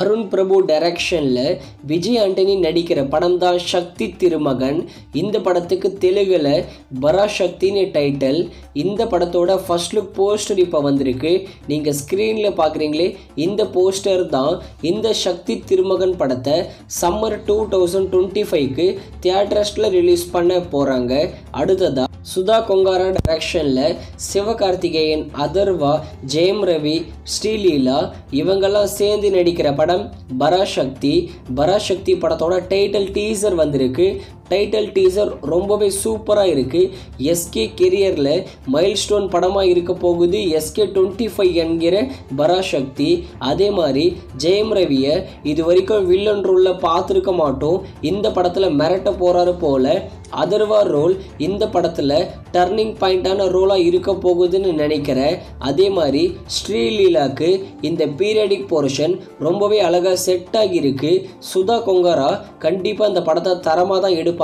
அருண் பிரபு டைரக்ஷனில் விஜய் ஆண்டனி நடிக்கிற படம் தான் சக்தி திருமகன். இந்த படத்துக்கு தெலுங்கில் பராசக்தின்னு டைட்டில். இந்த படத்தோட ஃபர்ஸ்ட் லுக் போஸ்டர் இப்போ வந்திருக்கு. நீங்கள் ஸ்க்ரீனில் பார்க்குறீங்களே, இந்த போஸ்டர் தான் இந்த சக்தி திருமகன் படத்தை சம்மர் 2025க்கு தியேட்டர்ஸில் ரிலீஸ் பண்ண போகிறாங்க. அடுத்ததாக சுதா கொங்காரா டைரக்ஷனில் சிவகார்த்திகேயன், அதர்வா, ஜெயம் ரவி, ஸ்ரீலீலா இவங்கெல்லாம் சேர்ந்து நடிக்கிற படம் பராசக்தி. பராசக்தி படத்தோட டைட்டில் டீசர் வந்திருக்கு. டைட்டில் டீசர் ரொம்பவே சூப்பராக இருக்குது. எஸ்கே கெரியரில் மைல்ஸ்டோன் படமாக இருக்க போகுது எஸ்கே 25 என்கிற பராசக்தி. அதே மாதிரி ஜெயம் ரவியை இது வரைக்கும் வில்லன் ரோலில் பார்த்துருக்க மாட்டோம். இந்த படத்தில் மிரட்ட போகிறாரு போல். அதர்வா ரோல் இந்த படத்தில் டர்னிங் பாயிண்டான ரோலாக இருக்க போகுதுன்னு நினைக்கிறேன். அதே மாதிரி ஸ்ரீலீலாக்கு இந்த பீரியடிக் போர்ஷன் ரொம்பவே அழகாக செட் ஆகியிருக்கு. சுதா கொங்காரா கண்டிப்பாக இந்த படத்தை தரமாக தான் எடுப்பாங்க.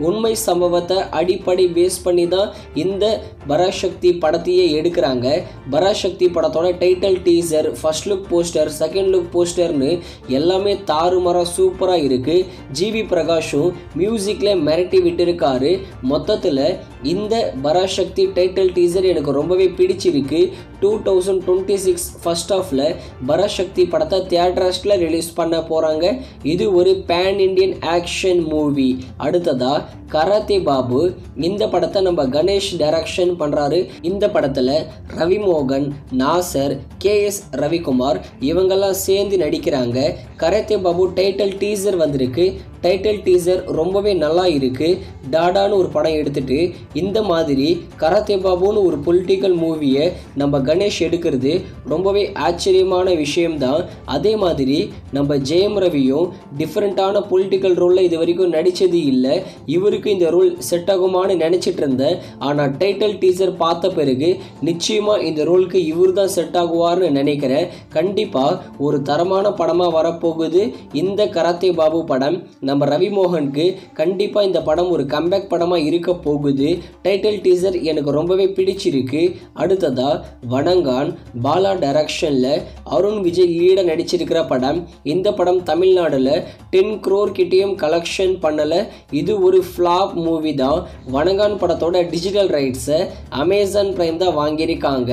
உண்மை சம்பவத்தை அடிப்படை பேஸ் பண்ணி தான் இந்த பராசக்தி படத்தையே எடுக்கிறாங்க. பராசக்தி படத்தோட title teaser, first look poster, second look போஸ்டர்னு எல்லாமே தாறுமாறாக சூப்பராக இருக்குது. ஜிவி பிரகாஷும் மியூசிக்கில் மிரட்டி விட்டுருக்காரு. மொத்தத்தில் இந்த பராசக்தி டைட்டில் டீசர் எனக்கு ரொம்பவே பிடிச்சிருக்கு. 2026 ஃபர்ஸ்ட் ஹாஃபில் பராசக்தி படத்தை தியேட்டர்ஸில் ரிலீஸ் பண்ண போகிறாங்க. இது ஒரு பேன் இண்டியன் ஆக்ஷன் மூவி. அடுத்ததாக கராத்தே பாபு. இந்த படத்தை நம்ம கணேஷ் டைரக்ஷன் பண்ணுறாரு. இந்த படத்தில் ரவிமோகன், நாசர், KS ரவிக்குமார் இவங்கெல்லாம் சேர்ந்து நடிக்கிறாங்க. கராத்தே பாபு டைட்டில் டீசர் வந்திருக்கு. டைட்டில் டீசர் ரொம்பவே நல்லா இருக்குது. டாடான்னு ஒரு படம் எடுத்துட்டு இந்த மாதிரி கராத்தே பாபுன்னு ஒரு பொலிட்டிக்கல் மூவியை நம்ம கணேஷ் எடுக்கிறது ரொம்பவே ஆச்சரியமான விஷயம்தான். அதே மாதிரி நம்ம ஜெயம் ரவியும் டிஃப்ரெண்ட்டான பொலிட்டிக்கல் ரோலில் இது வரைக்கும் நடித்தது இல்லை. இவருக்கு இந்த ரோல் செட் ஆகுமான்னு நினச்சிட்டு இருந்தேன். ஆனால் டைட்டில் டீசர் பார்த்த பிறகு நிச்சயமாக இந்த ரோலுக்கு இவர் தான் செட் ஆகுவார்னு நினைக்கிறேன். கண்டிப்பாக ஒரு தரமான படமாக வரப்போகுது இந்த கராத்தே பாபு படம். நம்ம ரவிமோகனுக்கு கண்டிப்பாக இந்த படம் ஒரு கம்பேக் படமாக இருக்க போகுது. டைட்டில் டீசர் எனக்கு ரொம்பவே பிடிச்சிருக்கு. அடுத்ததாக வணங்கான். பாலா டைரக்ஷனில் அருண் விஜய் லீட நடிச்சிருக்கிற படம். இந்த படம் தமிழ்நாடுல 10 crore கிட்டையும் கலெக்ஷன் பண்ணலை. இது ஒரு ஃப்ளாப் மூவி தான். வணங்கான் படத்தோட டிஜிட்டல் ரைட்ஸை அமேசான் பிரைம் தான் வாங்கியிருக்காங்க.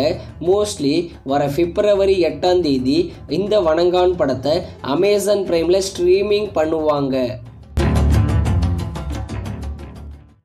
மோஸ்ட்லி வர பிப்ரவரி 8ஆம் தேதி இந்த வணங்கான் படத்தை அமேசான் பிரைமில் ஸ்ட்ரீமிங் பண்ணுவாங்க.